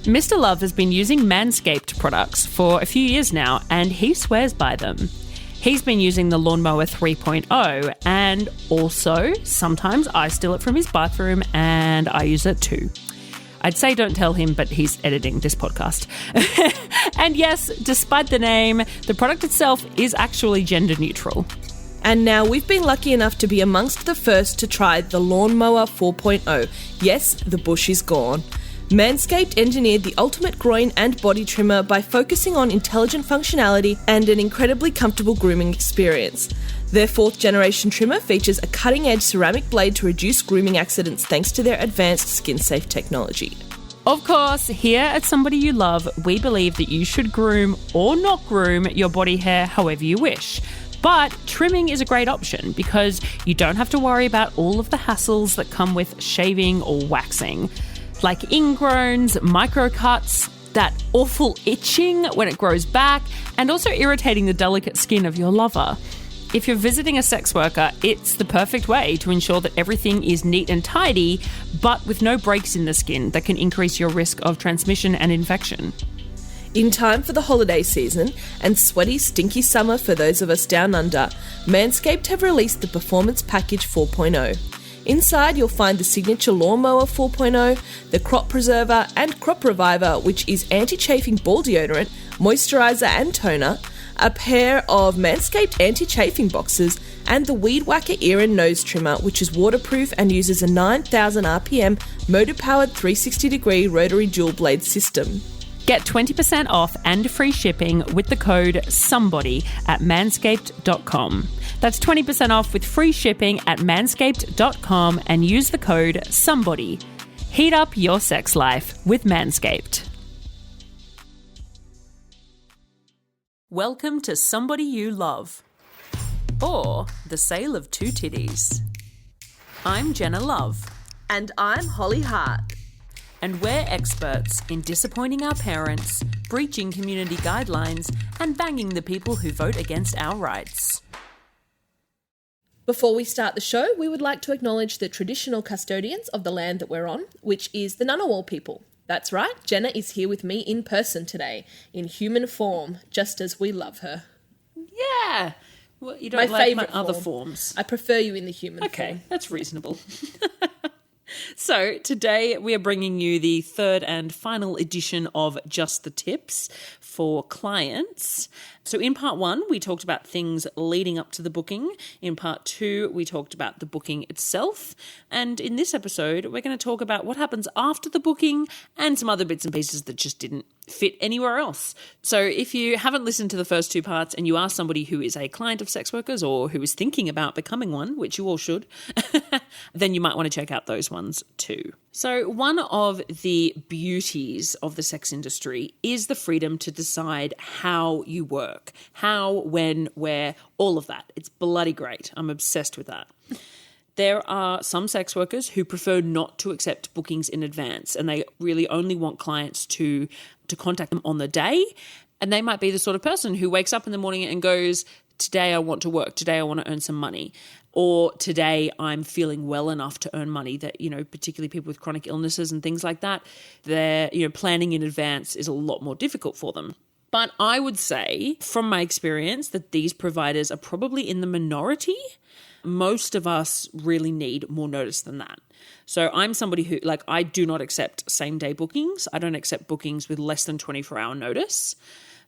Mr. Love has been using Manscaped products for a few years now, and he swears by them. He's been using the Lawnmower 3.0, and also sometimes I steal it from his bathroom and I use it too. I'd say don't tell him, but he's editing this podcast. And yes, despite the name, the product itself is actually gender neutral. And now we've been lucky enough to be amongst the first to try the Lawnmower 4.0. Yes, the bush is gone. Manscaped engineered the ultimate groin and body trimmer by focusing on intelligent functionality and an incredibly comfortable grooming experience. Their 4th generation trimmer features a cutting-edge ceramic blade to reduce grooming accidents thanks to their advanced skin-safe technology. Of course, here at Somebody You Love, we believe that you should groom or not groom your body hair however you wish. But trimming is a great option because you don't have to worry about all of the hassles that come with shaving or waxing, like ingrowns, microcuts, that awful itching when it grows back, and also irritating the delicate skin of your lover. If you're visiting a sex worker, it's the perfect way to ensure that everything is neat and tidy, but with no breaks in the skin that can increase your risk of transmission and infection. In time for the holiday season and sweaty, stinky summer for those of us down under, Manscaped have released the Performance Package 4.0. Inside, you'll find the signature Lawnmower 4.0, the Crop Preserver and Crop Reviver, which is anti-chafing ball deodorant, moisturiser and toner, a pair of Manscaped anti-chafing boxes, and the Weed Whacker ear and nose trimmer, which is waterproof and uses a 9,000 RPM motor-powered 360-degree rotary dual blade system. Get 20% off and free shipping with the code SOMEBODY at manscaped.com. That's 20% off with free shipping at manscaped.com and use the code SOMEBODY. Heat up your sex life with Manscaped. Welcome to Somebody You Love, or The Sale of Two Titties. I'm Jenna Love. And I'm Holly Hart. And we're experts in disappointing our parents, breaching community guidelines, and banging the people who vote against our rights. Before we start the show, we would like to acknowledge the traditional custodians of the land that we're on, which is the Ngunnawal people. That's right, Jenna is here with me in person today, in human form, just as we love her. Yeah! Well, you don't like my other forms. I prefer you in the human form. Okay, that's reasonable. So today we are bringing you the 3rd and final edition of Just the Tips for clients. So in part 1, we talked about things leading up to the booking. In part 2, we talked about the booking itself. And in this episode, we're going to talk about what happens after the booking and some other bits and pieces that just didn't fit anywhere else. So if you haven't listened to the first 2 parts and you are somebody who is a client of sex workers or who is thinking about becoming one, which you all should, then you might want to check out those ones too. So one of the beauties of the sex industry is the freedom to decide how you work, how, when, where, all of that. It's bloody great. I'm obsessed with that. There are some sex workers who prefer not to accept bookings in advance, and they really only want clients to contact them on the day. And they might be the sort of person who wakes up in the morning and goes, today I want to work, today I want to earn some money, or today I'm feeling well enough to earn money. That, particularly people with chronic illnesses and things like that, their, planning in advance is a lot more difficult for them. But I would say, from my experience, that these providers are probably in the minority. Most of us really need more notice than that. So I'm somebody who, I do not accept same-day bookings. I don't accept bookings with less than 24-hour notice.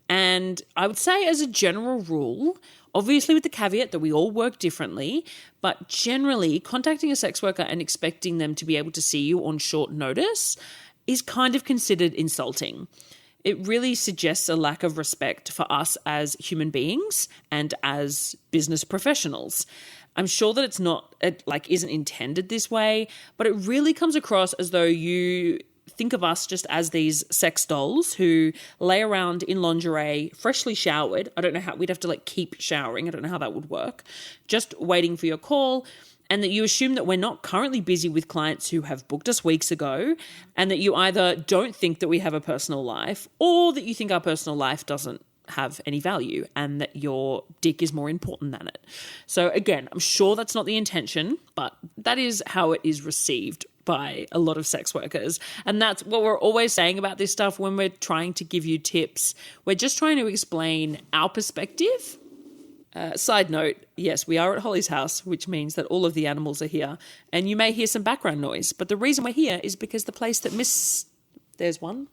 And I would say, as a general rule, obviously with the caveat that we all work differently, but generally contacting a sex worker and expecting them to be able to see you on short notice is kind of considered insulting. It really suggests a lack of respect for us as human beings and as business professionals. I'm sure that it isn't intended this way, but it really comes across as though you think of us just as these sex dolls who lay around in lingerie, freshly showered. I don't know how, we'd have to keep showering. I don't know how that would work. Just waiting for your call. And that you assume that we're not currently busy with clients who have booked us weeks ago, and that you either don't think that we have a personal life, or that you think our personal life doesn't have any value and that your dick is more important than it. So again, I'm sure that's not the intention, but that is how it is received by a lot of sex workers. And that's what we're always saying about this stuff when we're trying to give you tips. We're just trying to explain our perspective. Side note, yes, we are at Holly's house, which means that all of the animals are here. And you may hear some background noise. But the reason we're here is because the place that There's one.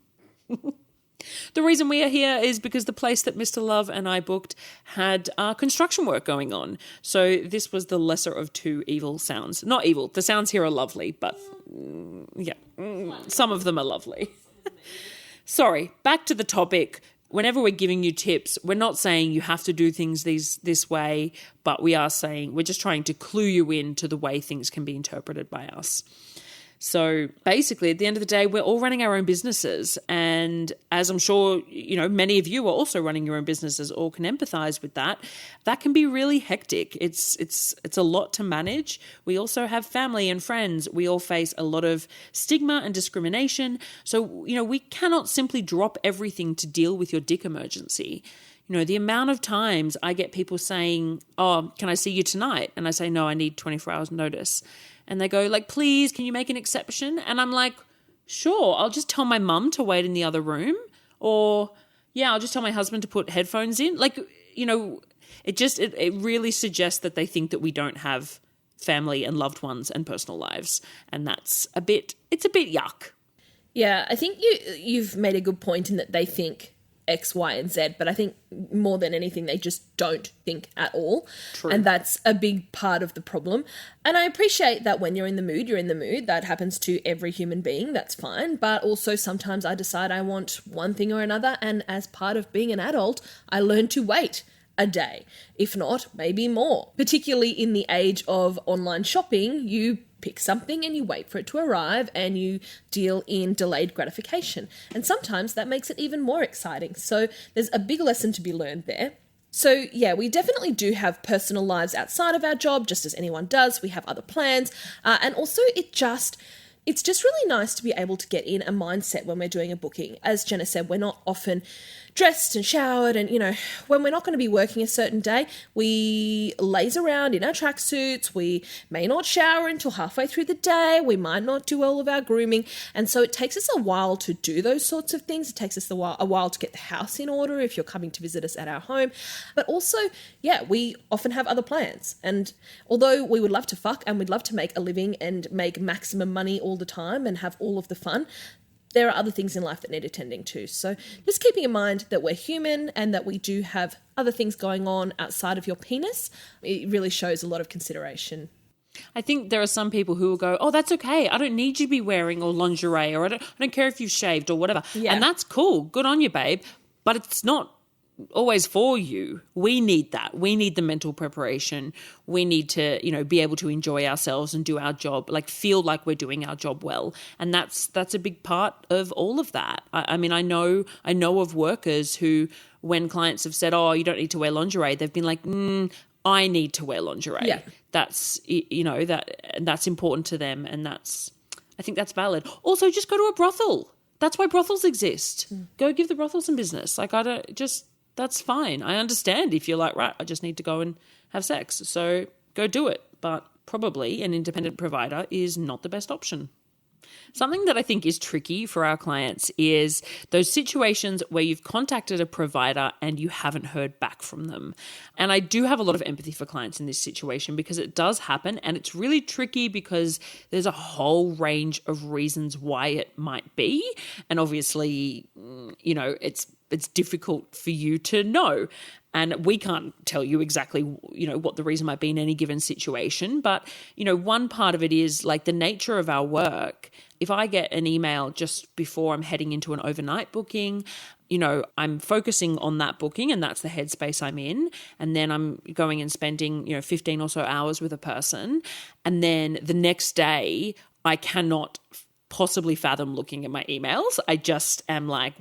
The reason we are here is because the place that Mr. Love and I booked had construction work going on. So this was the lesser of two evil sounds. Not evil. The sounds here are lovely, but some of them are lovely. Sorry, back to the topic. Whenever we're giving you tips, we're not saying you have to do things this way, but we are saying we're just trying to clue you in to the way things can be interpreted by us. So basically, at the end of the day, we're all running our own businesses. And as I'm sure, many of you are also running your own businesses or can empathize with that, that can be really hectic. It's a lot to manage. We also have family and friends. We all face a lot of stigma and discrimination. So, we cannot simply drop everything to deal with your dick emergency. The amount of times I get people saying, "Oh, can I see you tonight?" And I say, "No, I need 24 hours notice." And they go like, "Please, can you make an exception?" And I'm like, "Sure, I'll just tell my mum to wait in the other room." Or, "Yeah, I'll just tell my husband to put headphones in." It really suggests that they think that we don't have family and loved ones and personal lives. And it's a bit yuck. Yeah, I think you've made a good point in that they think X, Y, and Z, but I think more than anything, they just don't think at all. True. And that's a big part of the problem. And I appreciate that when you're in the mood, you're in the mood. That happens to every human being. That's fine. But also sometimes I decide I want one thing or another. And as part of being an adult, I learn to wait a day, if not, maybe more. Particularly in the age of online shopping, you pick something and you wait for it to arrive and you deal in delayed gratification. And sometimes that makes it even more exciting. So there's a big lesson to be learned there. So yeah, we definitely do have personal lives outside of our job, just as anyone does. We have other plans. And also it's just really nice to be able to get in a mindset when we're doing a booking. As Jenna said, we're not often dressed and showered and, when we're not going to be working a certain day, we laze around in our tracksuits. We may not shower until halfway through the day. We might not do all of our grooming. And so it takes us a while to do those sorts of things. It takes us a while to get the house in order if you're coming to visit us at our home. But also, we often have other plans. And although we would love to fuck and we'd love to make a living and make maximum money all the time and have all of the fun, there are other things in life that need attending to. So just keeping in mind that we're human and that we do have other things going on outside of your penis, it really shows a lot of consideration. I think there are some people who will go, "Oh, that's okay. I don't need you to be wearing or lingerie, or I don't care if you've shaved or whatever." Yeah. And that's cool. Good on you, babe. But it's not always for you. We need that. We need the mental preparation. We need to, be able to enjoy ourselves and do our job, feel like we're doing our job well. And that's a big part of all of that. I mean, I know of workers who, when clients have said, "Oh, you don't need to wear lingerie," they've been like, "I need to wear lingerie." Yeah. That's, that's important to them. And I think that's valid. Also, just go to a brothel. That's why brothels exist. Go give the brothel some business. That's fine. I understand if you're like, right, I just need to go and have sex. So go do it. But probably an independent provider is not the best option. Something that I think is tricky for our clients is those situations where you've contacted a provider and you haven't heard back from them. And I do have a lot of empathy for clients in this situation because it does happen, and it's really tricky because there's a whole range of reasons why it might be. And obviously, it's difficult for you to know. And we can't tell you exactly, what the reason might be in any given situation. But, one part of it is the nature of our work. If I get an email just before I'm heading into an overnight booking, I'm focusing on that booking and that's the headspace I'm in. And then I'm going and spending, 15 or so hours with a person. And then the next day I cannot possibly fathom looking at my emails. I just am like,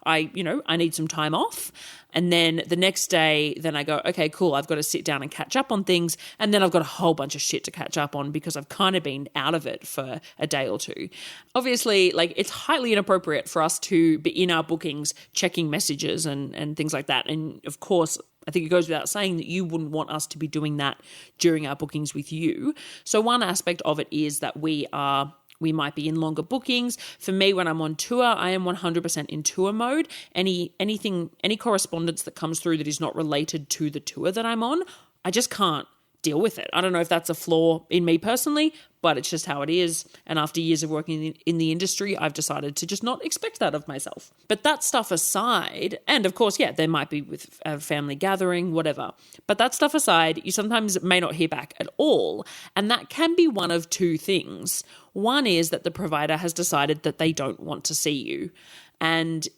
I need some time off. And then the next day, then I go, okay, cool, I've got to sit down and catch up on things. And then I've got a whole bunch of shit to catch up on because I've kind of been out of it for a day or two. Obviously, it's highly inappropriate for us to be in our bookings checking messages and things like that. And of course, I think it goes without saying that you wouldn't want us to be doing that during our bookings with you. So one aspect of it is that we are We might be in longer bookings. For me, when I'm on tour, I am 100% in tour mode. Any correspondence that comes through that is not related to the tour that I'm on, I just can't deal with it. I don't know if that's a flaw in me personally, but it's just how it is. And after years of working in the industry, I've decided to just not expect that of myself. But that stuff aside, and of course, there might be with a family gathering, whatever. But that stuff aside, you sometimes may not hear back at all. And that can be one of two things. One is that the provider has decided that they don't want to see you. And,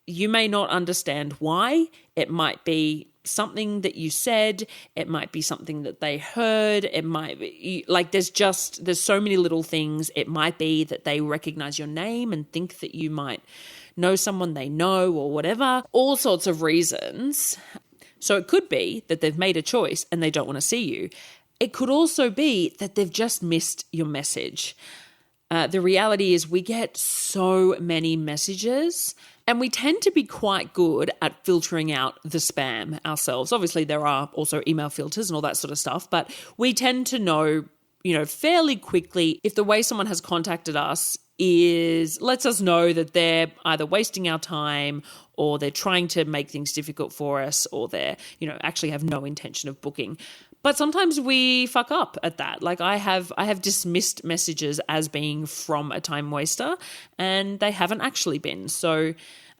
you may not understand why. It might be something that you said, it might be something that they heard, it might be there's so many little things. It might be that they recognize your name and think that you might know someone they know or whatever, all sorts of reasons. So it could be that they've made a choice and they don't want to see you. It could also be that they've just missed your message. The reality is we get so many messages and we tend to be quite good at filtering out the spam ourselves. Obviously, there are also email filters and all that sort of stuff, but we tend to know, fairly quickly if the way someone has contacted us lets us know that they're either wasting our time or they're trying to make things difficult for us or they're, actually have no intention of booking. But sometimes we fuck up at that. I have dismissed messages as being from a time waster and they haven't actually been. So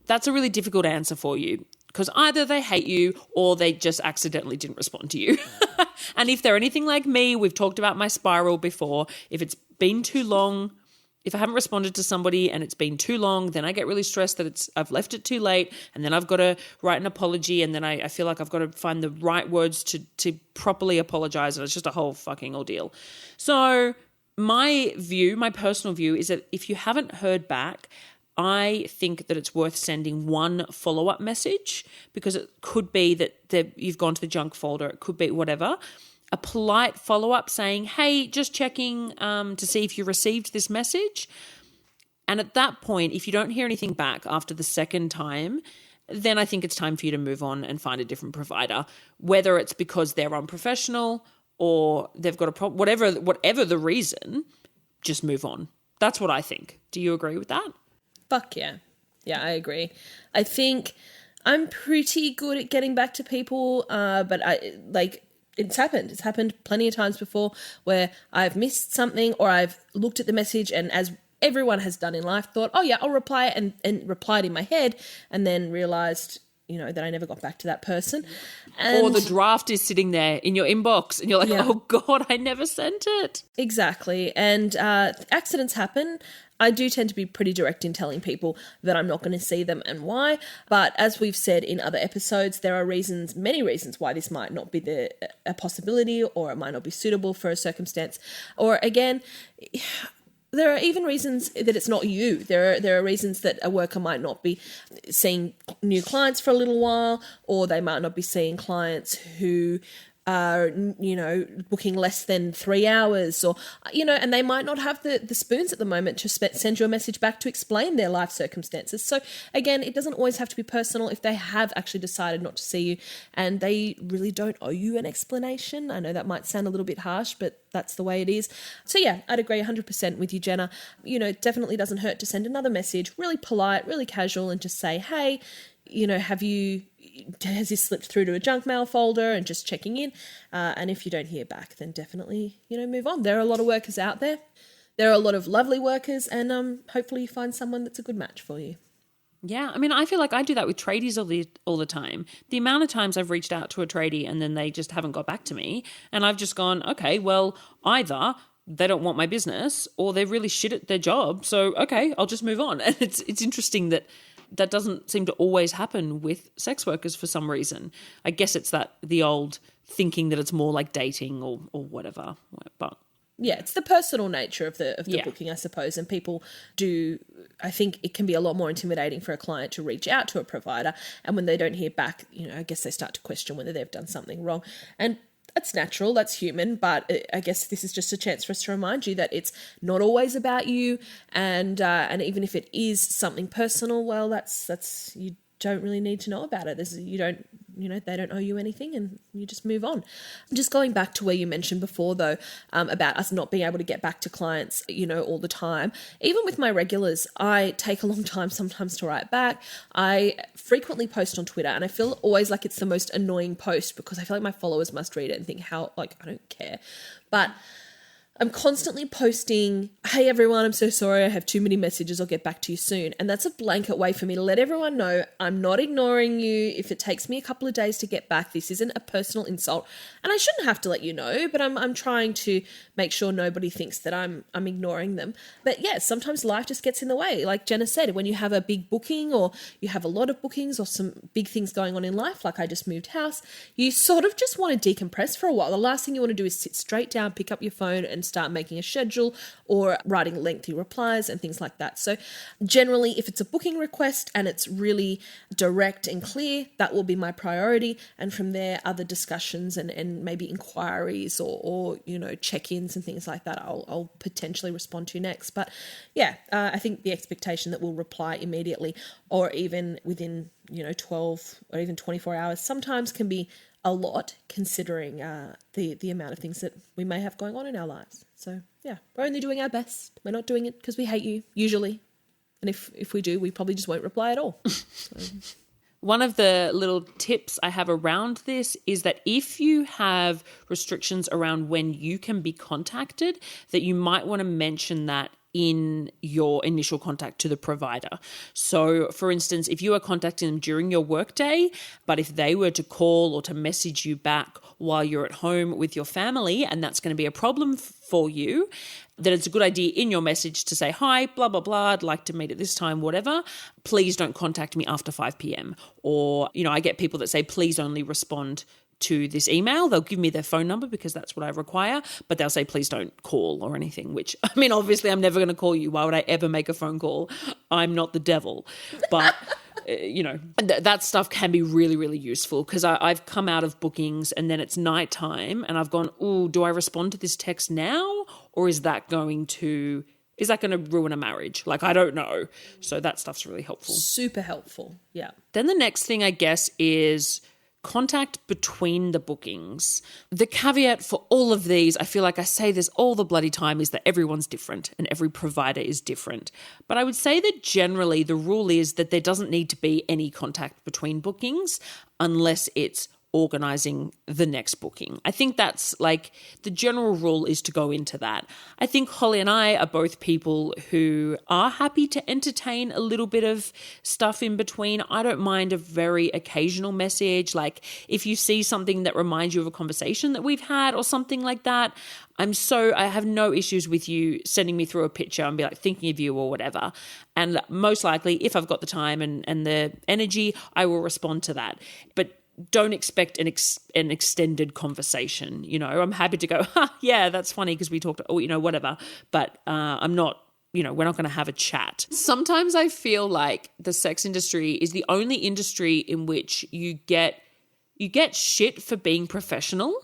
that's a really difficult answer for you because either they hate you or they just accidentally didn't respond to you. And if they're anything like me, we've talked about my spiral before. If it's been too long, if I haven't responded to somebody and it's been too long, then I get really stressed that I've left it too late and then I've got to write an apology and then I feel like I've got to find the right words to properly apologize and it's just a whole fucking ordeal. So my personal view is that if you haven't heard back, I think that it's worth sending one follow-up message because it could be that you've gone to the junk folder, it could be whatever. A polite follow-up saying, hey, just checking to see if you received this message. And at that point, if you don't hear anything back after the second time, then I think it's time for you to move on and find a different provider, whether it's because they're unprofessional or they've got a problem, whatever the reason, just move on. That's what I think. Do you agree with that? Fuck yeah. Yeah, I agree. I think I'm pretty good at getting back to people, but it's happened. It's happened plenty of times before where I've missed something or I've looked at the message and as everyone has done in life thought, oh yeah, I'll reply and replied in my head and then realised, that I never got back to that person. Or the draft is sitting there in your inbox and you're like, oh God, I never sent it. Exactly. And accidents happen. I do tend to be pretty direct in telling people that I'm not going to see them and why. But as we've said in other episodes, there are many reasons why this might not be a possibility or it might not be suitable for a circumstance. Or again, there are even reasons that it's not you. There are reasons that a worker might not be seeing new clients for a little while, or they might not be seeing clients who are, booking less than 3 hours or, and they might not have the spoons at the moment to send you a message back to explain their life circumstances. So again, it doesn't always have to be personal if they have actually decided not to see you and they really don't owe you an explanation. I know that might sound a little bit harsh, but that's the way it is. So yeah, I'd agree 100% with you, Jenna. It definitely doesn't hurt to send another message, really polite, really casual, and just say, hey, has this slipped through to a junk mail folder and just checking in? And if you don't hear back, then definitely, move on. There are a lot of workers out there. There are a lot of lovely workers and hopefully you find someone that's a good match for you. Yeah, I mean, I feel like I do that with tradies all the time. The amount of times I've reached out to a tradie and then they just haven't got back to me and I've just gone, okay, well, either they don't want my business or they're really shit at their job. So, okay, I'll just move on. And it's interesting that doesn't seem to always happen with sex workers for some reason. I guess it's the old thinking that it's more like dating or whatever. But yeah, it's the personal nature of the booking, I suppose. And people do, I think it can be a lot more intimidating for a client to reach out to a provider. And when they don't hear back, I guess they start to question whether they've done something wrong. And that's natural, that's human, but I guess this is just a chance for us to remind you that it's not always about you, and even if it is something personal, well, that's you don't really need to know about it. They don't owe you anything, and you just move on. Just going back to where you mentioned before, though, about us not being able to get back to clients, all the time. Even with my regulars, I take a long time sometimes to write back. I frequently post on Twitter, and I feel always like it's the most annoying post because I feel like my followers must read it and think I don't care. But I'm constantly posting, hey everyone, I'm so sorry, I have too many messages, I'll get back to you soon. And that's a blanket way for me to let everyone know I'm not ignoring you. If it takes me a couple of days to get back, this isn't a personal insult. And I shouldn't have to let you know, but I'm trying to make sure nobody thinks that I'm ignoring them. But yeah, sometimes life just gets in the way. Like Jenna said, when you have a big booking or you have a lot of bookings or some big things going on in life, like I just moved house, you sort of just want to decompress for a while. The last thing you want to do is sit straight down, pick up your phone and start making a schedule or writing lengthy replies and things like that. So generally, if it's a booking request and it's really direct and clear, that will be my priority. And from there, other discussions and maybe inquiries or check-ins and things like that, I'll potentially respond to next. But yeah, I think the expectation that we'll reply immediately or even within 12 or even 24 hours sometimes can be a lot considering the amount of things that we may have going on in our lives. So yeah, we're only doing our best. We're not doing it because we hate you, usually. And if we do, we probably just won't reply at all. So. One of the little tips I have around this is that if you have restrictions around when you can be contacted, that you might want to mention that in your initial contact to the provider. So for instance, if you are contacting them during your workday, but if they were to call or to message you back while you're at home with your family, and that's going to be a problem for you, then it's a good idea in your message to say, hi, blah, blah, blah, I'd like to meet at this time, whatever. Please don't contact me after 5 p.m. Or, I get people that say, please only respond to this email. They'll give me their phone number because that's what I require, but they'll say, please don't call or anything, which, obviously I'm never going to call you. Why would I ever make a phone call? I'm not the devil. But, that stuff can be really, really useful because I've come out of bookings and then it's nighttime and I've gone, oh, do I respond to this text now? Or is that going to ruin a marriage? I don't know. So that stuff's really helpful. Super helpful. Yeah. Then the next thing, I guess, is contact between the bookings. The caveat for all of these, I feel like I say this all the bloody time, is that everyone's different and every provider is different. But I would say that generally the rule is that there doesn't need to be any contact between bookings unless it's organising the next booking. I think that's the general rule is to go into that. I think Holly and I are both people who are happy to entertain a little bit of stuff in between. I don't mind a very occasional message. If you see something that reminds you of a conversation that we've had or something like that, I have no issues with you sending me through a picture and be thinking of you or whatever. And most likely, if I've got the time and the energy, I will respond to that. But don't expect an extended conversation. I'm happy to go, yeah, that's funny because we talked, whatever. But I'm not, we're not going to have a chat. Sometimes I feel like the sex industry is the only industry in which you get shit for being professional.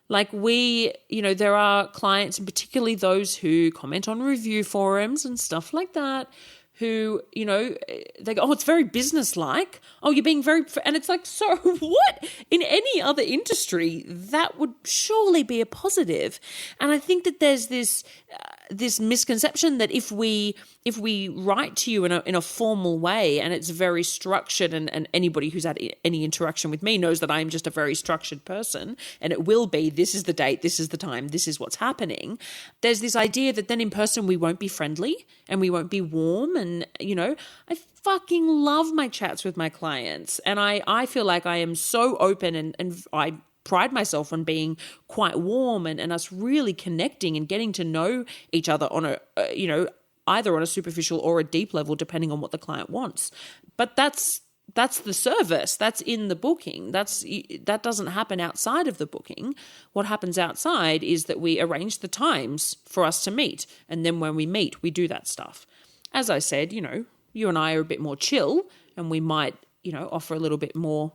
There are clients, and particularly those who comment on review forums and stuff like that, who, they go, oh, it's very businesslike. Oh, you're being very, and it's so what? In any other industry, that would surely be a positive. And I think that there's this misconception that if we write to you in a formal way and it's very structured, and anybody who's had any interaction with me knows that I'm just a very structured person, and it will be, this is the date, this is the time, this is what's happening. There's this idea that then in person we won't be friendly and we won't be warm. And, I fucking love my chats with my clients. And I feel like I am so open and I pride myself on being quite warm and us really connecting and getting to know each other on either on a superficial or a deep level, depending on what the client wants. But that's the service. That's in the booking. That doesn't happen outside of the booking. What happens outside is that we arrange the times for us to meet. And then when we meet, we do that stuff. As I said, you and I are a bit more chill and we might, offer a little bit more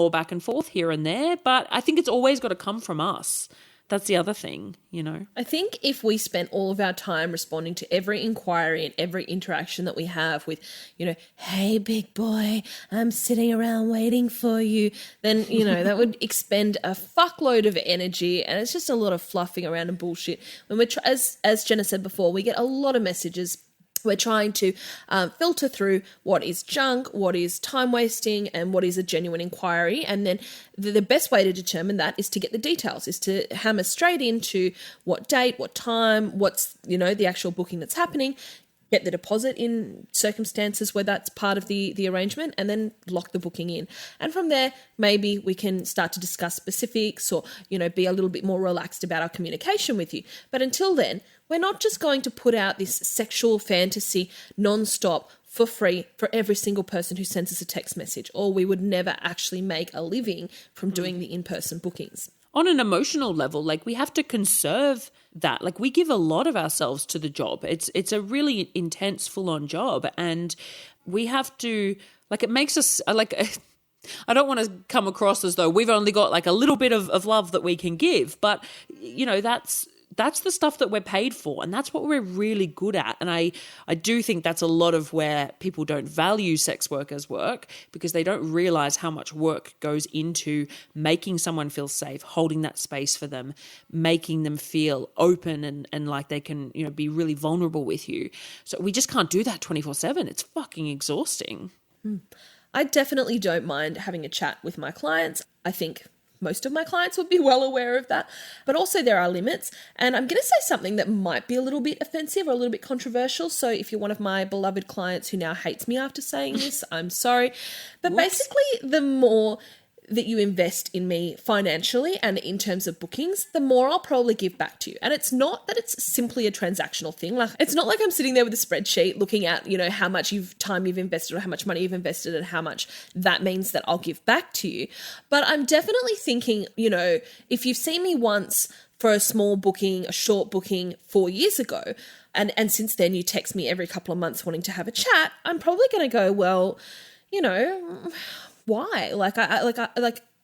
back and forth here and there. But I think it's always got to come from us. That's the other thing, you know. I think if we spent all of our time responding to every inquiry and every interaction that we have with, hey, big boy, I'm sitting around waiting for you, then, that would expend a fuckload of energy, and it's just a lot of fluffing around and bullshit. When we're, as Jenna said before, we get a lot of messages. We're trying to filter through what is junk, what is time wasting, and what is a genuine inquiry. And then the best way to determine that is to get the details, is to hammer straight into what date, what time, what's, the actual booking that's happening, get the deposit in circumstances where that's part of the arrangement, and then lock the booking in. And from there, maybe we can start to discuss specifics or, be a little bit more relaxed about our communication with you. But until then, we're not just going to put out this sexual fantasy non-stop for free for every single person who sends us a text message, or we would never actually make a living from doing the in-person bookings. On an emotional level, like, we have to conserve that. Like, we give a lot of ourselves to the job. It's a really intense, full-on job, and we have to, like, it makes us like. I don't want to come across as though we've only got like a little bit of love that we can give, but that's the stuff that we're paid for, and that's what we're really good at. And I do think that's a lot of where people don't value sex workers' work, because they don't realize how much work goes into making someone feel safe, holding that space for them, making them feel open and like they can, be really vulnerable with you. So we just can't do that 24/7. It's fucking exhausting. I definitely don't mind having a chat with my clients. I think most of my clients would be well aware of that. But also there are limits. And I'm going to say something that might be a little bit offensive or a little bit controversial. So if you're one of my beloved clients who now hates me after saying this, I'm sorry. But basically, the more that you invest in me financially and in terms of bookings, the more I'll probably give back to you. And it's not that it's simply a transactional thing. Like, it's not like I'm sitting there with a spreadsheet looking at, how much time you've invested or how much money you've invested and how much that means that I'll give back to you. But I'm definitely thinking, if you've seen me once for a small booking, a short booking 4 years ago, and since then you text me every couple of months wanting to have a chat, I'm probably going to go, well, why? Like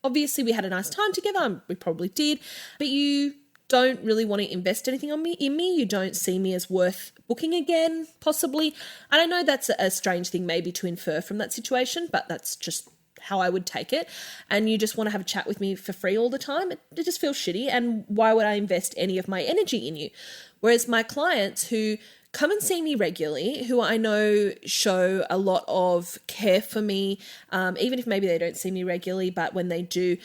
obviously we had a nice time together. We probably did, but you don't really want to invest anything in me. You don't see me as worth booking again, possibly. And I know that's a strange thing maybe to infer from that situation, but that's just how I would take it. And you just want to have a chat with me for free all the time. It just feels shitty. And why would I invest any of my energy in you? Whereas my clients who come and see me regularly, who I know show a lot of care for me, even if maybe they don't see me regularly, but when they do,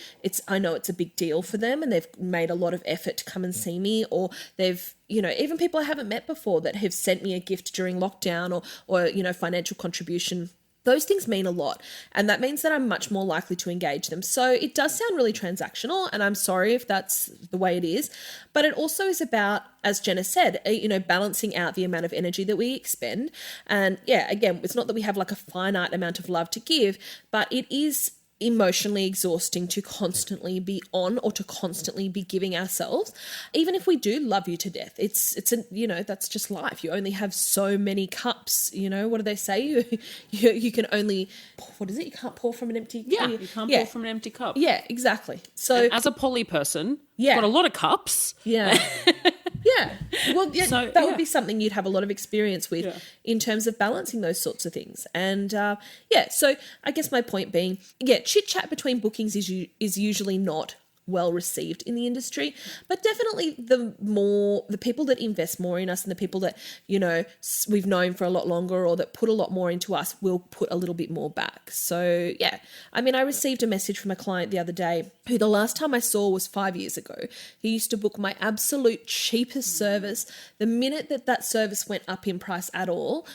I know it's a big deal for them, and they've made a lot of effort to come and see me, or they've, even people I haven't met before that have sent me a gift during lockdown or financial contribution. Those things mean a lot, and that means that I'm much more likely to engage them. So it does sound really transactional, and I'm sorry if that's the way it is, but it also is about, as Jenna said, balancing out the amount of energy that we expend. And yeah, again, it's not that we have like a finite amount of love to give, but it is emotionally exhausting to constantly be on or to constantly be giving ourselves, even if we do love you to death. It's that's just life. You only have so many cups. What do they say? You can only, what is it? You can't pour from an empty cup. Yeah, you can't pour from an empty cup. Yeah, exactly. So and as a poly person, you've got a lot of cups. Yeah. Yeah. Well, that would be something you'd have a lot of experience with in terms of balancing those sorts of things. And so I guess my point being, chit chat between bookings is usually not well received in the industry, but definitely the people that invest more in us and the people that, we've known for a lot longer or that put a lot more into us will put a little bit more back. So yeah, I mean, I received a message from a client the other day who the last time I saw was 5 years ago. He used to book my absolute cheapest service. The minute that service went up in price at all,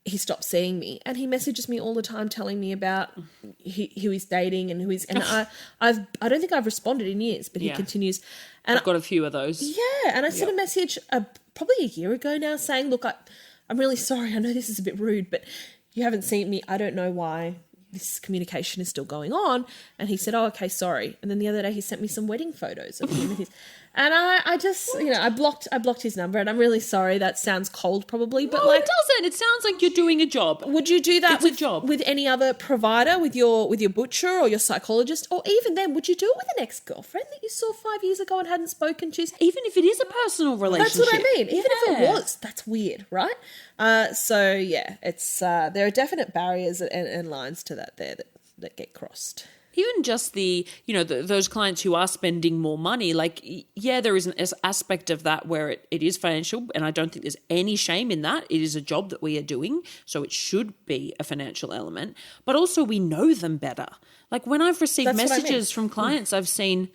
he stopped seeing me, and he messages me all the time telling me about who he's dating and I don't think I've responded in years, but he continues. And I've got a few of those. Yeah. And I sent a message probably a year ago now saying, look, I'm really sorry. I know this is a bit rude, but you haven't seen me. I don't know why this communication is still going on. And he said, oh, okay, sorry. And then the other day he sent me some wedding photos of him and And I just, I blocked his number, and I'm really sorry. That sounds cold probably, but No, it doesn't. It sounds like you're doing a job. would you do that It's a job. with any other provider, with your butcher or your psychologist, or even then, would you do it with an ex-girlfriend that you saw 5 years ago and hadn't spoken to? Even if it is a personal relationship. That's what I mean. Even if it Yeah. was, that's weird, right? So yeah, it's there are definite barriers and lines to that there that get crossed. Even just those clients who are spending more money, like, yeah, there is an aspect of that where it is financial, and I don't think there's any shame in that. It is a job that we are doing, so it should be a financial element. But also we know them better. Like when I've received That's what I mean. messages from clients I've seen,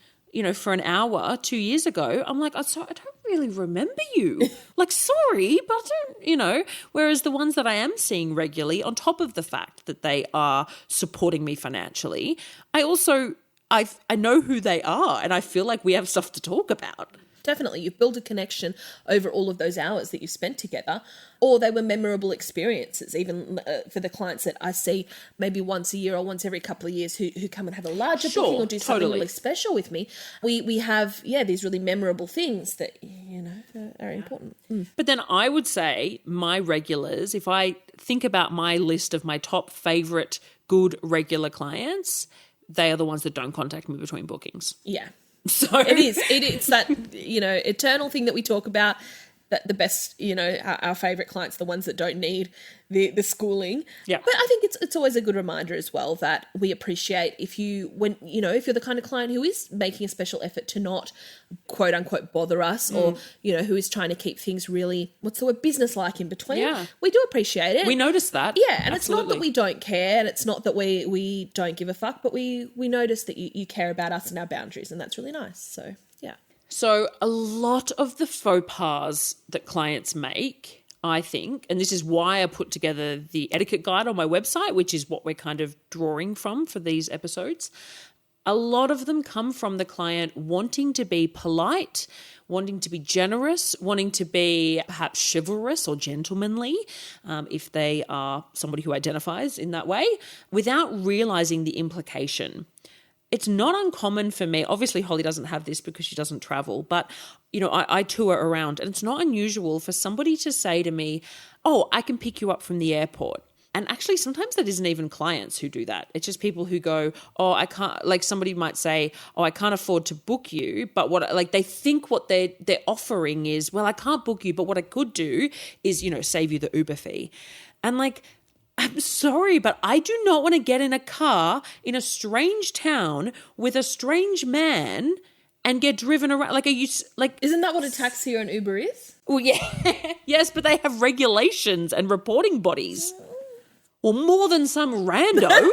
for an hour 2 years ago, I'm like, I don't really remember you. Like, sorry, but I don't, whereas the ones that I am seeing regularly, on top of the fact that they are supporting me financially, I also, I know who they are, and I feel like we have stuff to talk about. Definitely, you've built a connection over all of those hours that you spent together, or they were memorable experiences, even for the clients that I see maybe once a year or once every couple of years who come and have a larger booking or do something really special with me. We have, these really memorable things that, are important. But then I would say my regulars, if I think about my list of my top favourite good regular clients, they are the ones that don't contact me between bookings. Yeah. So It's that, eternal thing that we talk about, that the best, our favourite clients, the ones that don't need the schooling. Yeah. But I think it's always a good reminder as well that we appreciate if you're the kind of client who is making a special effort to not quote unquote bother us or, who is trying to keep things really, what's the word, business-like in between. Yeah. We do appreciate it. we notice that. Yeah, and Absolutely. it's not that we don't care, and it's not that we don't give a fuck, but we notice that you care about us and our boundaries, and that's really nice. So, yeah. So a lot of the faux pas that clients make, I think, and this is why I put together the etiquette guide on my website, which is what we're kind of drawing from for these episodes, a lot of them come from the client wanting to be polite, wanting to be generous, wanting to be perhaps chivalrous or gentlemanly, if they are somebody who identifies in that way, without realizing the implication. It's not uncommon for me. Obviously, Holly doesn't have this because she doesn't travel, but, I tour around, and it's not unusual for somebody to say to me, oh, I can pick you up from the airport. And actually, sometimes that isn't even clients who do that. It's just people who go, oh, I can't, like somebody might say, oh, I can't afford to book you. But they think what they're offering is, well, I can't book you, but what I could do is, save you the Uber fee. And I'm sorry, but I do not want to get in a car in a strange town with a strange man and get driven around. Isn't that what a taxi or an Uber is? Well, yeah, yes, but they have regulations and reporting bodies. Well, more than some rando.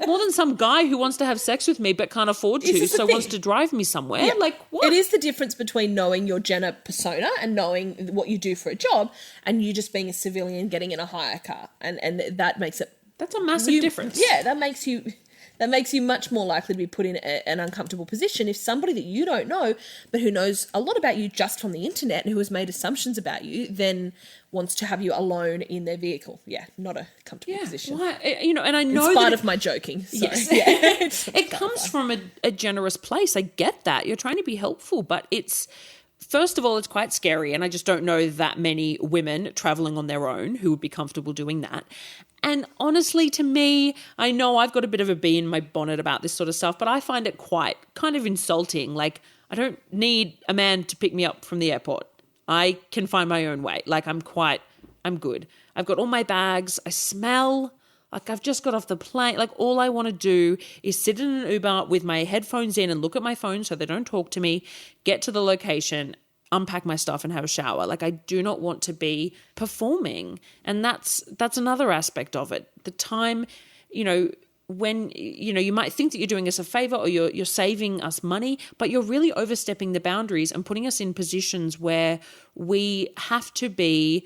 More than some guy who wants to have sex with me but can't afford to, so wants to drive me somewhere. Yeah. Like, what? It is the difference between knowing your Jenna persona and knowing what you do for a job and you just being a civilian getting in a hire car. And that makes it... That's a massive difference. Yeah, that makes you much more likely to be put in an uncomfortable position if somebody that you don't know but who knows a lot about you just from the internet and who has made assumptions about you then wants to have you alone in their vehicle. Yeah, not a comfortable position. Why? And I know in spite that of my joking. So, yes. yeah. It comes from a generous place. I get that. You're trying to be helpful, but it's... First of all, it's quite scary, and I just don't know that many women traveling on their own who would be comfortable doing that. And honestly, to me, I know I've got a bit of a bee in my bonnet about this sort of stuff, but I find it quite kind of insulting. Like, I don't need a man to pick me up from the airport. I can find my own way. Like, I'm good. I've got all my bags. I smell like I've just got off the plane. Like, all I want to do is sit in an Uber with my headphones in and look at my phone so they don't talk to me, get to the location, unpack my stuff and have a shower. Like, I do not want to be performing. And that's another aspect of it. The time, when, you might think that you're doing us a favor or you're saving us money, but you're really overstepping the boundaries and putting us in positions where we have to be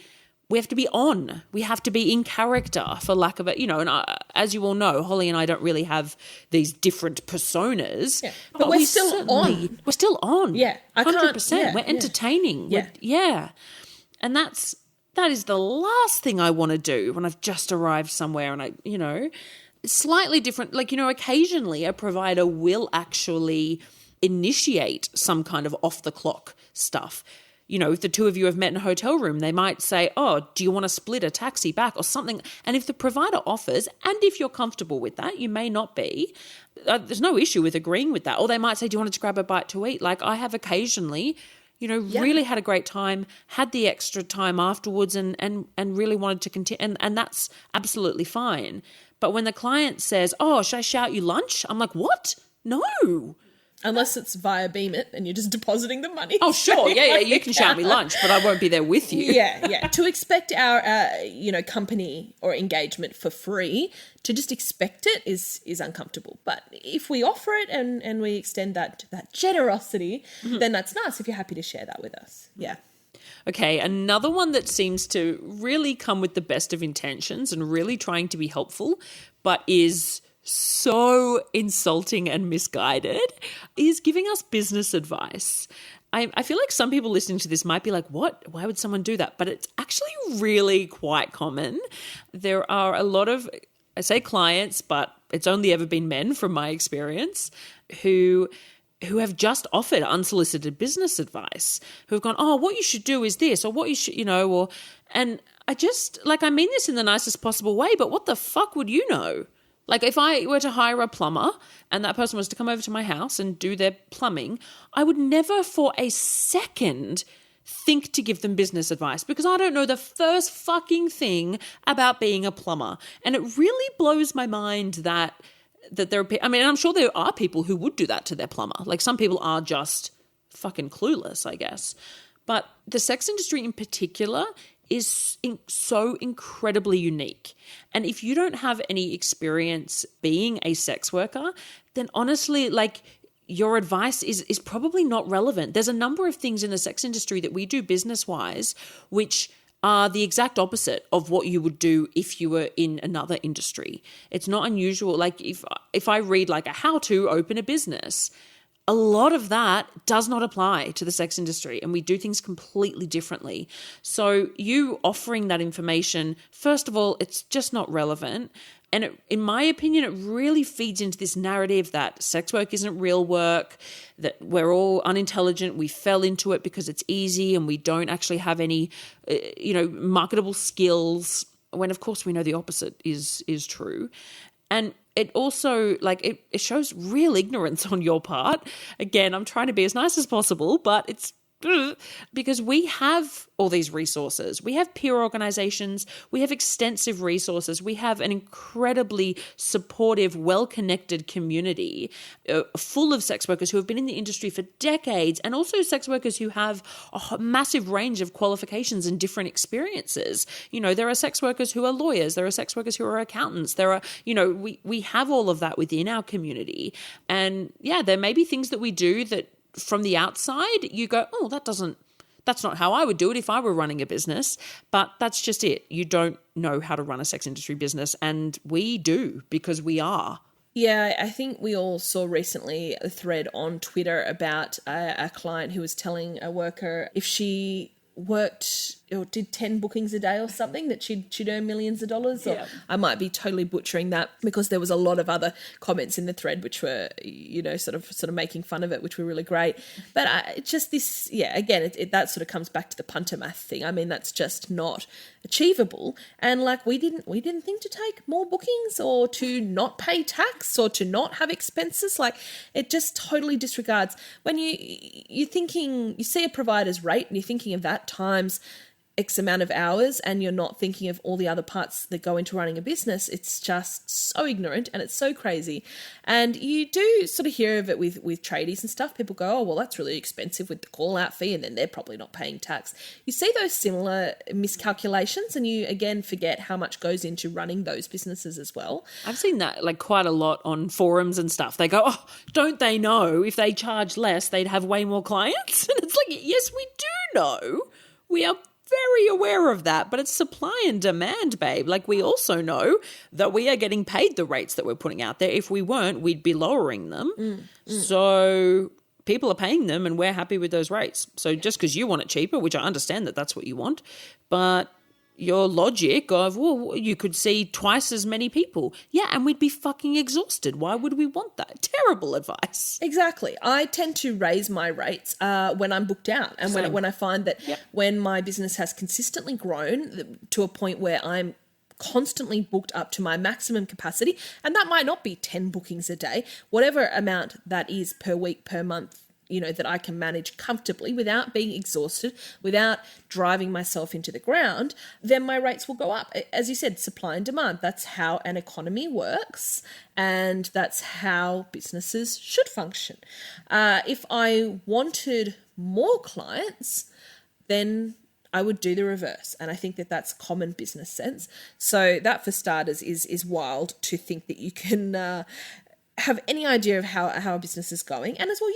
on. We have to be in character, for lack of it. And as you all know, Holly and I don't really have these different personas. Yeah. But we're still on. We're still on. Yeah. 100%. We're entertaining. Yeah. And that is the last thing I want to do when I've just arrived somewhere and slightly different. Occasionally a provider will actually initiate some kind of off the clock stuff. You know, if the two of you have met in a hotel room, they might say, oh, do you want to split a taxi back or something? And if the provider offers, and if you're comfortable with that, you may not be, there's no issue with agreeing with that. Or they might say, do you want to grab a bite to eat? Like I have occasionally, really had a great time, had the extra time afterwards and really wanted to continue. And that's absolutely fine. But when the client says, oh, should I shout you lunch? I'm like, what? No. Unless it's via Beam It and you're just depositing the money. Oh, sure. Yeah. You can shout me lunch, but I won't be there with you. Yeah. To expect our, company or engagement for free, to just expect it is uncomfortable. But if we offer it and we extend that generosity, then that's nice if you're happy to share that with us. Yeah. Okay, another one that seems to really come with the best of intentions and really trying to be helpful, but is so insulting and misguided, is giving us business advice. I feel like some people listening to this might be like, what? Why would someone do that? But it's actually really quite common. There are a lot of, I say clients, but it's only ever been men from my experience, who have just offered unsolicited business advice, who have gone, oh, what you should do is this, or what you should, and I just, I mean this in the nicest possible way, but what the fuck would you know? Like if I were to hire a plumber and that person was to come over to my house and do their plumbing, I would never for a second think to give them business advice because I don't know the first fucking thing about being a plumber. And it really blows my mind that there are, I'm sure there are people who would do that to their plumber. Like some people are just fucking clueless, I guess. But the sex industry in particular is so incredibly unique. And if you don't have any experience being a sex worker, then honestly, your advice is probably not relevant. There's a number of things in the sex industry that we do business-wise which are the exact opposite of what you would do if you were in another industry. It's not unusual. Like if I read a how to open a business, a lot of that does not apply to the sex industry and we do things completely differently. So you offering that information, first of all, it's just not relevant. And in my opinion, it really feeds into this narrative that sex work isn't real work, that we're all unintelligent, we fell into it because it's easy and we don't actually have any, marketable skills, when of course we know the opposite is true. And it also, it shows real ignorance on your part. Again, I'm trying to be as nice as possible, but it's because we have all these resources. We have peer organizations. We have extensive resources. We have an incredibly supportive, well-connected community full of sex workers who have been in the industry for decades, and also sex workers who have a massive range of qualifications and different experiences. There are sex workers who are lawyers. There are sex workers who are accountants. There are, we have all of that within our community. And yeah, there may be things that we do that from the outside, you go, oh, that's not how I would do it if I were running a business. But that's just it. You don't know how to run a sex industry business. And we do because we are. Yeah, I think we all saw recently a thread on Twitter about a client who was telling a worker if she worked or did 10 bookings a day or something that she'd earn millions of dollars. Yeah. I might be totally butchering that because there was a lot of other comments in the thread which were, sort of making fun of it, which were really great. But just this, again, that sort of comes back to the punter math thing. I mean, that's just not achievable. And we didn't think to take more bookings or to not pay tax or to not have expenses. It just totally disregards when you're thinking, you see a provider's rate and you're thinking of that times X amount of hours and you're not thinking of all the other parts that go into running a business. It's just so ignorant and it's so crazy. And you do sort of hear of it with tradies and stuff. People go, oh, well, that's really expensive with the call out fee and then they're probably not paying tax. You see those similar miscalculations and you again forget how much goes into running those businesses as well. I've seen that quite a lot on forums and stuff. They go, oh, don't they know if they charge less, they'd have way more clients? And it's yes, we do know. We are very aware of that, but it's supply and demand, babe. We also know that we are getting paid the rates that we're putting out there. If we weren't, we'd be lowering them. So people are paying them and we're happy with those rates. So just because you want it cheaper, which I understand that that's what you want, but your logic of, well, you could see twice as many people. Yeah, and we'd be fucking exhausted. Why would we want that? Terrible advice. Exactly. I tend to raise my rates when I'm booked out, and when I find that when my business has consistently grown to a point where I'm constantly booked up to my maximum capacity, and that might not be 10 bookings a day, whatever amount that is per week, per month, that I can manage comfortably without being exhausted, without driving myself into the ground, then my rates will go up. As you said, supply and demand. That's how an economy works, and that's how businesses should function. If I wanted more clients, then I would do the reverse. And I think that that's common business sense. So that, for starters, is wild to think that you can have any idea of how a business is going. And as well,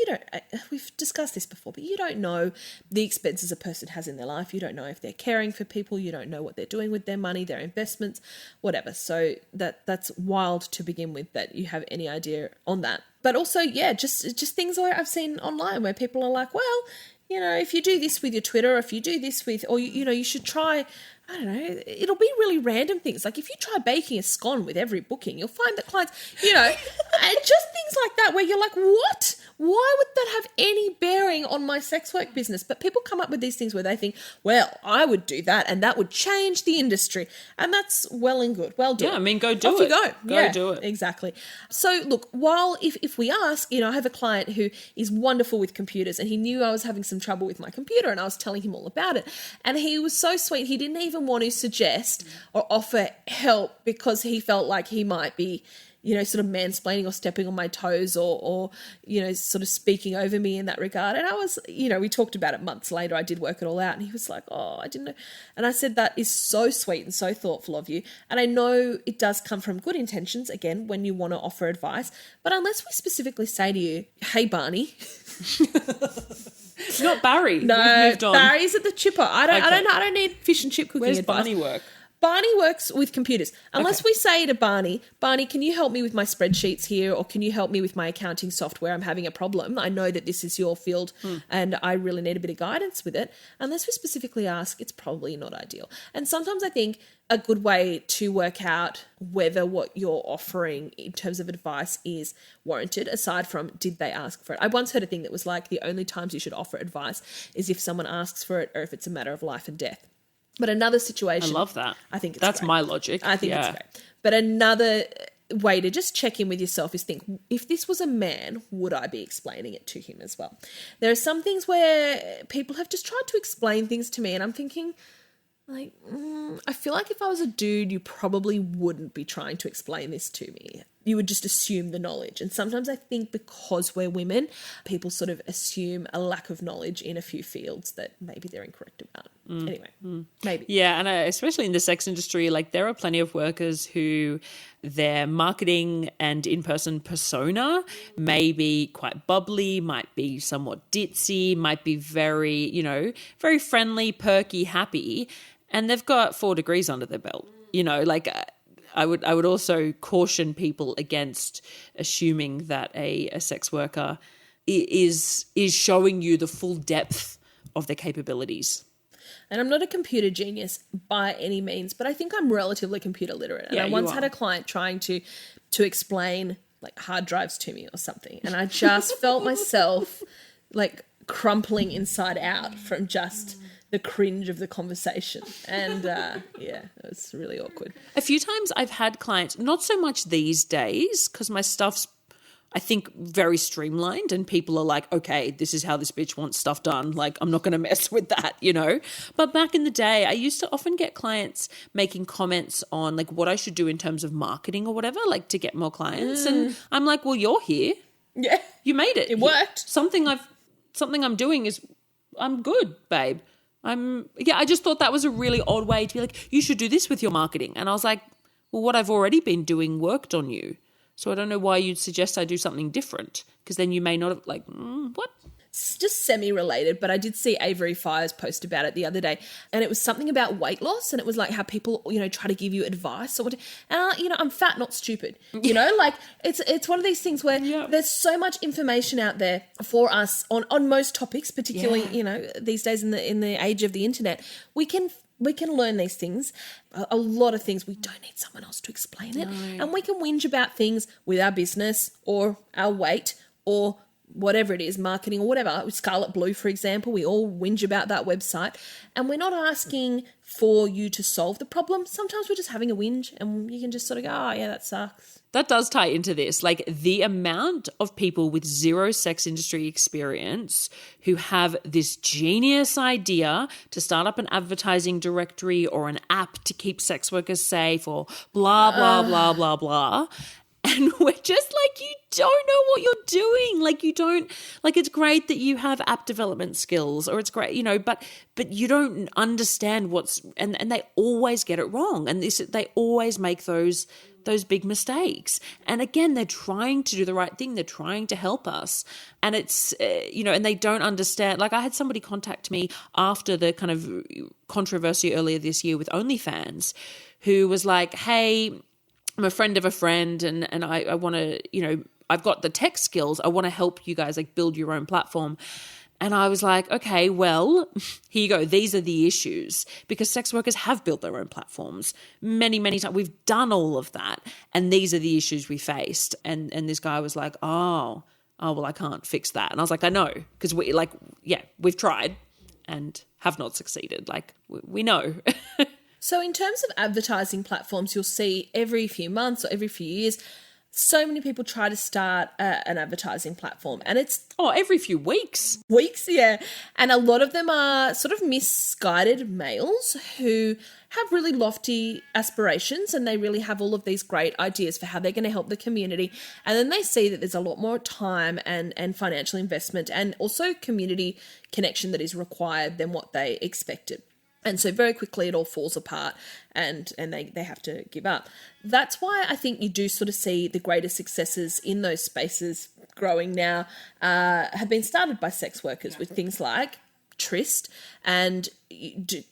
we've discussed this before, but you don't know the expenses a person has in their life. You don't know if they're caring for people. You don't know what they're doing with their money, their investments, whatever. So that's wild to begin with, that you have any idea on that. But also, just things where I've seen online where people are like, well, if you do this with your Twitter, or if you do this with, or, you should try, I don't know, it'll be really random things. Like if you try baking a scone with every booking, you'll find that clients, and just things like that where you're like, what? Why would that have any bearing on my sex work business? But people come up with these things where they think, well, I would do that and that would change the industry. And that's well and good. Well done. Yeah, I mean, go do Off it. You go. Do it. Exactly. So look, while if we ask, I have a client who is wonderful with computers, and he knew I was having some trouble with my computer, and I was telling him all about it. And he was so sweet. He didn't even want to suggest or offer help because he felt like he might be, sort of mansplaining or stepping on my toes or sort of speaking over me in that regard. And I was, we talked about it months later. I did work it all out, and he was like, oh, I didn't know. And I said, that is so sweet and so thoughtful of you. And I know it does come from good intentions, again, when you want to offer advice. But unless we specifically say to you, hey, Barney. Not Barry. No, we've moved on. Barry's at the chipper. I don't need fish and chip cooking Where's advice. Barney work? Barney works with computers. Unless we say to Barney, can you help me with my spreadsheets here, or can you help me with my accounting software? I'm having a problem. I know that this is your field and I really need a bit of guidance with it. Unless we specifically ask, it's probably not ideal. And sometimes I think a good way to work out whether what you're offering in terms of advice is warranted, aside from did they ask for it. I once heard a thing that was like, the only times you should offer advice is if someone asks for it or if it's a matter of life and death. But another situation... I love that. I think that's great. my logic. I think it's great. But another way to just check in with yourself is think, if this was a man, would I be explaining it to him as well? There are some things where people have just tried to explain things to me, and I'm thinking, like, I feel like if I was a dude, you probably wouldn't be trying to explain this to me. You would just assume the knowledge. And sometimes I think because we're women, people sort of assume a lack of knowledge in a few fields that maybe they're incorrect about. Anyway, maybe. Yeah, and especially in the sex industry, like there are plenty of workers who their marketing and in-person persona may be quite bubbly, might be somewhat ditzy, might be very, very friendly, perky, happy, and they've got 4 degrees under their belt. I would also caution people against assuming that a sex worker is showing you the full depth of their capabilities. And I'm not a computer genius by any means, but I think I'm relatively computer literate. And I once had a client trying to explain like hard drives to me or something, and I just felt myself like crumpling inside out from just the cringe of the conversation. And it was really awkward. A few times I've had clients, not so much these days because my stuff's, I think, very streamlined and people are like, okay, this is how this bitch wants stuff done. Like, I'm not going to mess with that, But back in the day, I used to often get clients making comments on like what I should do in terms of marketing or whatever, like to get more clients. And I'm like, well, you're here. Yeah. You made it. It worked. Something I'm doing is, I'm good, babe. I just thought that was a really odd way to be like, you should do this with your marketing. And I was like, well, what I've already been doing worked on you. So I don't know why you'd suggest I do something different, because then you may not have what? It's just semi-related, but I did see Avery Fire's post about it the other day, and it was something about weight loss, and it was like how people, try to give you advice or whatever. And, I'm fat, not stupid, like it's one of these things where there's so much information out there for us on most topics, particularly, these days in the age of the internet. We can we can learn these things. A lot of things, we don't need someone else to explain it. No. And we can whinge about things with our business or our weight or whatever it is, marketing or whatever. With Scarlet Blue, for example, we all whinge about that website. And we're not asking for you to solve the problem. Sometimes we're just having a whinge and you can just sort of go, oh, yeah, that sucks. That does tie into this. Like the amount of people with zero sex industry experience who have this genius idea to start up an advertising directory or an app to keep sex workers safe or blah, blah, blah, blah, blah. And we're just like, you don't know what you're doing. Like you don't, like it's great that you have app development skills or it's great, you know, but you don't understand and they always get it wrong. And they always make those big mistakes. And again, they're trying to do the right thing. They're trying to help us. And it's, and they don't understand. Like I had somebody contact me after the kind of controversy earlier this year with OnlyFans who was like, hey, I'm a friend of a friend and I want to, I've got the tech skills. I want to help you guys like build your own platform. And I was like, okay, well, here you go. These are the issues because sex workers have built their own platforms many, many times. We've done all of that. And these are the issues we faced. And this guy was like, oh, well, I can't fix that. And I was like, I know, because we've tried and have not succeeded. Like we know. So in terms of advertising platforms, you'll see every few months or every few years, so many people try to start an advertising platform and it's... every few weeks. Yeah. And a lot of them are sort of misguided males who have really lofty aspirations and they really have all of these great ideas for how they're going to help the community. And then they see that there's a lot more time and financial investment and also community connection that is required than what they expected. And so very quickly it all falls apart and they have to give up. That's why I think you do sort of see the greatest successes in those spaces growing now have been started by sex workers with things like Tryst and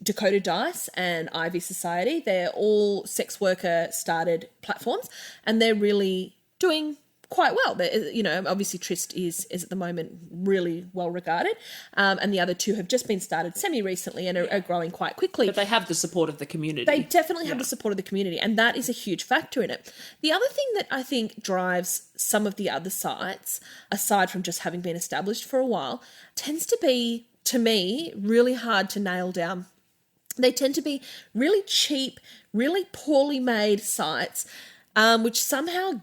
Dakota Dice and Ivy Society. They're all sex worker started platforms and they're really doing quite well. Obviously Tryst is at the moment really well regarded, and the other two have just been started semi-recently and are growing quite quickly. But they have the support of the community. They definitely have the support of the community, and that is a huge factor in it. The other thing that I think drives some of the other sites, aside from just having been established for a while, tends to be, to me, really hard to nail down. They tend to be really cheap, really poorly made sites, which somehow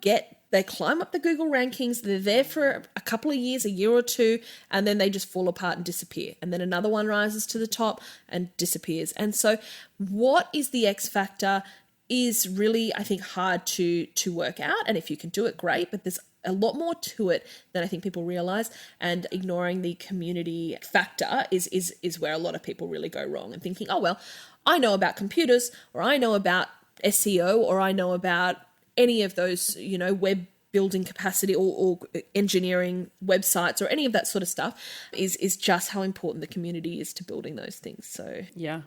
they climb up the Google rankings, they're there for a couple of years, a year or two, and then they just fall apart and disappear. And then another one rises to the top and disappears. And so what is the X factor is really, I think, hard to work out. And if you can do it, great, but there's a lot more to it than I think people realize. And ignoring the community factor is where a lot of people really go wrong and thinking, oh, well, I know about computers or I know about SEO or I know about any of those, web building capacity or engineering websites or any of that sort of stuff is just how important the community is to building those things. So, yeah.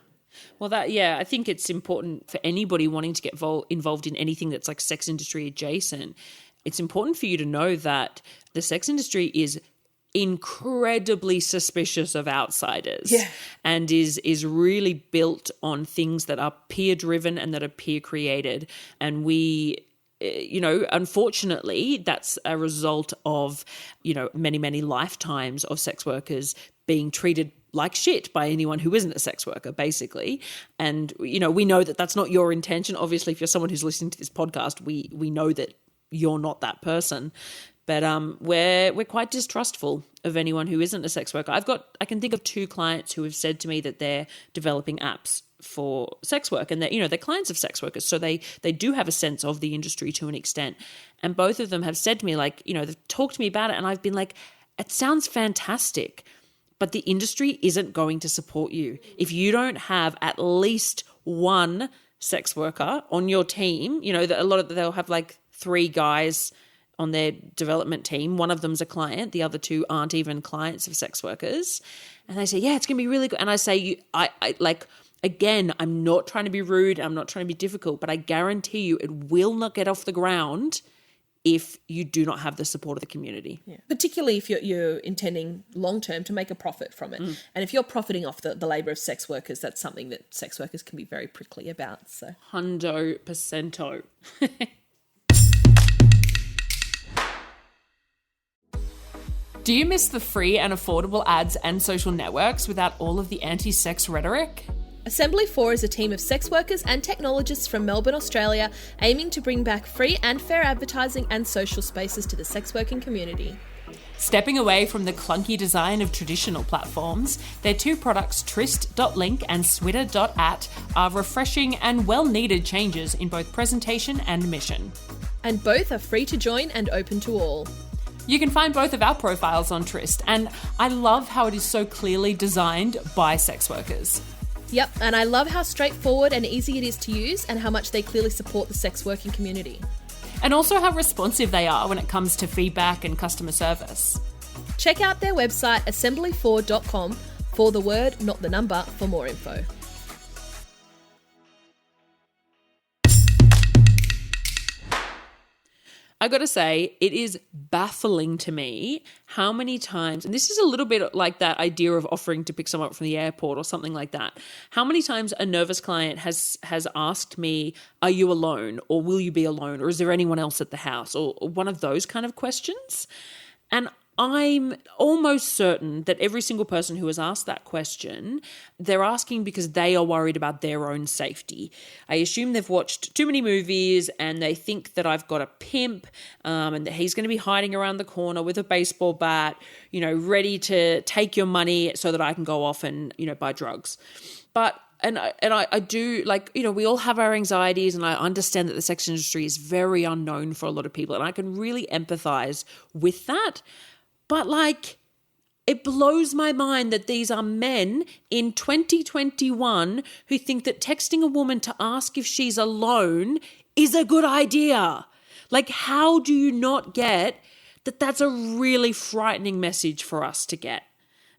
Well, I think it's important for anybody wanting to get involved in anything that's like sex industry adjacent. It's important for you to know that the sex industry is incredibly suspicious of outsiders and is really built on things that are peer driven and that are peer created. And we, unfortunately, that's a result of, many, many lifetimes of sex workers being treated like shit by anyone who isn't a sex worker, basically. And, we know that that's not your intention. Obviously, if you're someone who's listening to this podcast, we know that you're not that person. But we're quite distrustful of anyone who isn't a sex worker. I can think of 2 clients who have said to me that they're developing apps for sex work and they're clients of sex workers. So they do have a sense of the industry to an extent. And both of them have said to me, like, they've talked to me about it and I've been like, it sounds fantastic, but the industry isn't going to support you. If you don't have at least one sex worker on your team, they'll have like 3 guys on their development team. One of them's a client. The other 2 aren't even clients of sex workers. And they say, yeah, it's going to be really good. And I say, again, I'm not trying to be rude. I'm not trying to be difficult, but I guarantee you it will not get off the ground if you do not have the support of the community. Yeah. Particularly if you're intending long-term to make a profit from it. And if you're profiting off the labour of sex workers, that's something that sex workers can be very prickly about. So 100%. Do you miss the free and affordable ads and social networks without all of the anti-sex rhetoric? Assembly 4 is a team of sex workers and technologists from Melbourne, Australia, aiming to bring back free and fair advertising and social spaces to the sex working community. Stepping away from the clunky design of traditional platforms, their two products, Tryst.link and Switter.at, are refreshing and well-needed changes in both presentation and mission. And both are free to join and open to all. You can find both of our profiles on Tryst, and I love how it is so clearly designed by sex workers. Yep, and I love how straightforward and easy it is to use and how much they clearly support the sex working community. And also how responsive they are when it comes to feedback and customer service. Check out their website assembly4.com for the word, not the number, for more info. I got to say, it is baffling to me how many times, and this is a little bit like that idea of offering to pick someone up from the airport or something like that. How many times a nervous client has asked me, are you alone, or will you be alone, or is there anyone else at the house, or one of those kind of questions. And I'm almost certain that every single person who has asked that question, they're asking because they are worried about their own safety. I assume they've watched too many movies and they think that I've got a pimp and that he's going to be hiding around the corner with a baseball bat, you know, ready to take your money so that I can go off and, you know, buy drugs. But And I do, like, you know, we all have our anxieties, and I understand that the sex industry is very unknown for a lot of people, and I can really empathize with that. But, like, it blows my mind that these are men in 2021 who think that texting a woman to ask if she's alone is a good idea. Like, how do you not get that that's a really frightening message for us to get?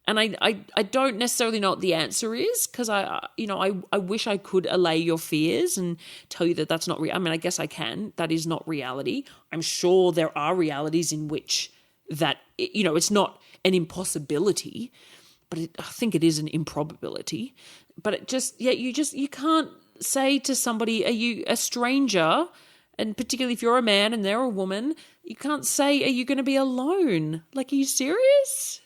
And I don't necessarily know what the answer is, because I wish I could allay your fears and tell you that that's not real. I mean, I guess I can. That is not reality. I'm sure there are realities in which that, you know, it's not an impossibility, but I think it is an improbability. But it just, yeah, you can't say to somebody, are you a stranger? And particularly if you're a man and they're a woman, you can't say, are you going to be alone? Like, are you serious?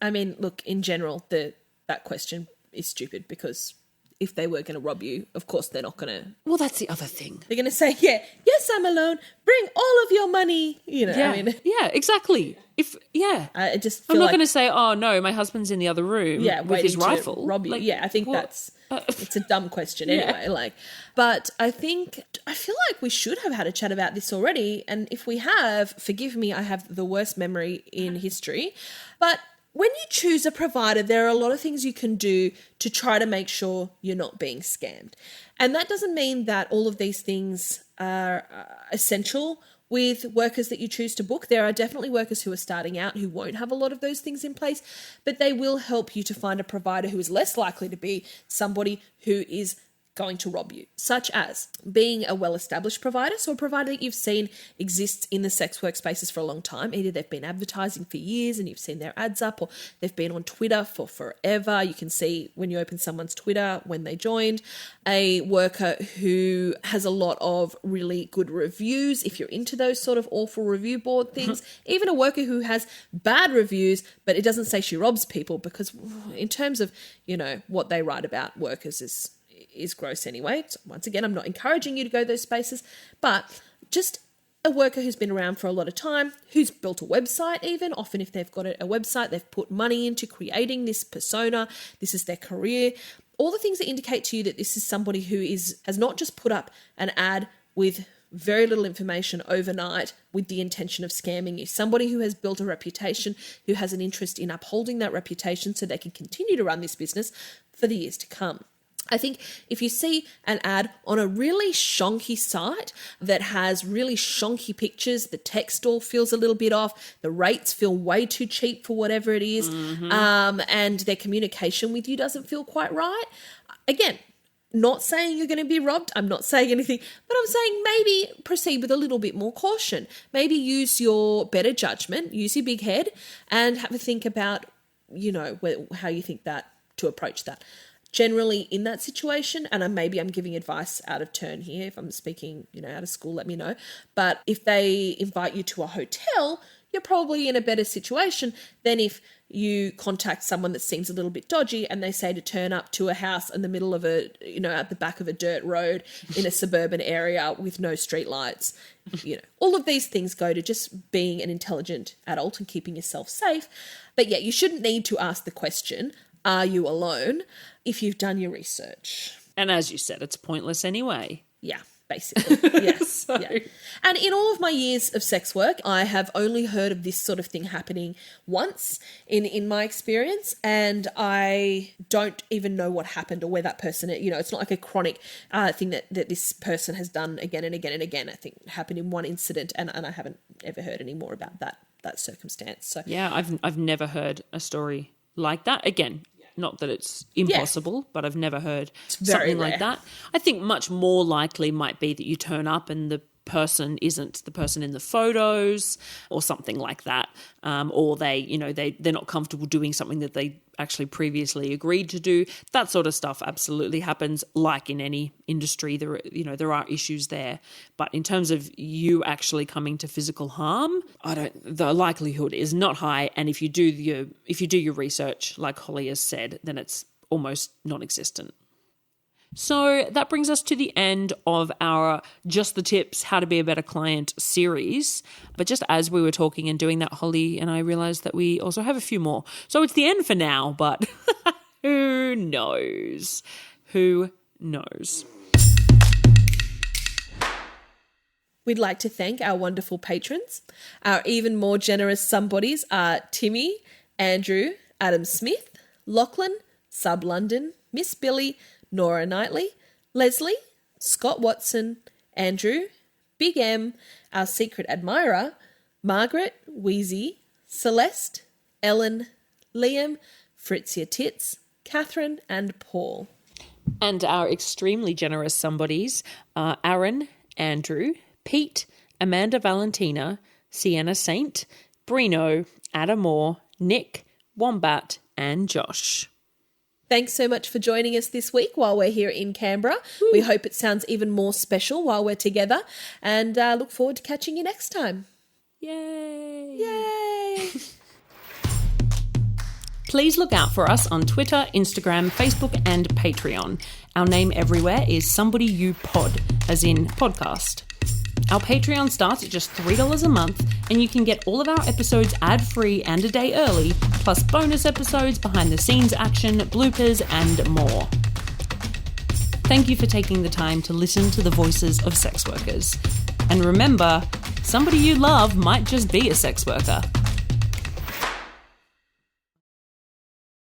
I mean, look, in general, that question is stupid, because if they were going to rob you, of course they're not going to. Well, that's the other thing. They're going to say, yes, I'm alone. Bring all of your money. You know, yeah, I mean. Yeah, exactly. I just feel I'm not going to say, oh, no, my husband's in the other room with his rifle. Rob you. Like, I think that's, it's a dumb question anyway. But I feel like we should have had a chat about this already. And if we have, forgive me, I have the worst memory in history. But when you choose a provider, there are a lot of things you can do to try to make sure you're not being scammed. And that doesn't mean that all of these things are essential with workers that you choose to book. There are definitely workers who are starting out who won't have a lot of those things in place, but they will help you to find a provider who is less likely to be somebody who is going to rob you, such as being a well-established provider, so a provider that you've seen exists in the sex work spaces for a long time. Either they've been advertising for years and you've seen their ads up, or they've been on Twitter for forever. You can see when you open someone's Twitter when they joined. A worker who has a lot of really good reviews, if you're into those sort of awful review board things. Even a worker who has bad reviews, but it doesn't say she robs people, because in terms of, you know, what they write about workers is gross anyway. So once again, I'm not encouraging you to go those spaces, but just a worker who's been around for a lot of time, who's built a website even. Often if they've got a website, they've put money into creating this persona. This is their career. All the things that indicate to you that this is somebody who has not just put up an ad with very little information overnight with the intention of scamming you. Somebody who has built a reputation, who has an interest in upholding that reputation so they can continue to run this business for the years to come. I think if you see an ad on a really shonky site that has really shonky pictures, the text all feels a little bit off, the rates feel way too cheap for whatever it is, and their communication with you doesn't feel quite right. Again, not saying you're going to be robbed. I'm not saying anything, but I'm saying maybe proceed with a little bit more caution. Maybe use your better judgment, use your big head, and have a think about, how you think that to approach that. Generally in that situation, and maybe I'm giving advice out of turn here. If I'm speaking, out of school, let me know. But if they invite you to a hotel, you're probably in a better situation than if you contact someone that seems a little bit dodgy and they say to turn up to a house in the middle of at the back of a dirt road in a suburban area with no street lights. All of these things go to just being an intelligent adult and keeping yourself safe. But yeah, you shouldn't need to ask the question, are you alone, if you've done your research. And as you said, it's pointless anyway. Yeah, basically. Yeah. Yeah. And in all of my years of sex work, I have only heard of this sort of thing happening once in my experience, and I don't even know what happened or where that person, it's not like a chronic thing that this person has done again and again and again. I think it happened in one incident, and I haven't ever heard any more about that circumstance. So yeah, I've never heard a story like that. Again, not that it's impossible, but I've never heard something like that. I think much more likely might be that you turn up and the person isn't the person in the photos or something like that, or they're not comfortable doing something that they actually previously agreed to do. That sort of stuff absolutely happens. Like in any industry, there are issues there. But in terms of you actually coming to physical harm, the likelihood is not high. And if you do your research, like Holly has said, then it's almost non-existent. So that brings us to the end of our Just the Tips, How to Be a Better Client series. But just as we were talking and doing that, Holly and I realised that we also have a few more. So it's the end for now, but who knows? Who knows? We'd like to thank our wonderful patrons. Our even more generous somebodies are Timmy, Andrew, Adam Smith, Lachlan, Sub London, Miss Billy, Nora Knightley, Leslie, Scott Watson, Andrew, Big M, our secret admirer, Margaret, Wheezy, Celeste, Ellen, Liam, Fritzia Tits, Catherine and Paul. And our extremely generous somebodies are Aaron, Andrew, Pete, Amanda Valentina, Sienna Saint, Brino, Adam Moore, Nick, Wombat and Josh. Thanks so much for joining us this week while we're here in Canberra. Woo. We hope it sounds even more special while we're together, and look forward to catching you next time. Yay! Yay! Please look out for us on Twitter, Instagram, Facebook and Patreon. Our name everywhere is Somebody You Pod, as in podcast. Our Patreon starts at just $3 a month, and you can get all of our episodes ad-free and a day early, plus bonus episodes, behind-the-scenes action, bloopers, and more. Thank you for taking the time to listen to the voices of sex workers. And remember, somebody you love might just be a sex worker.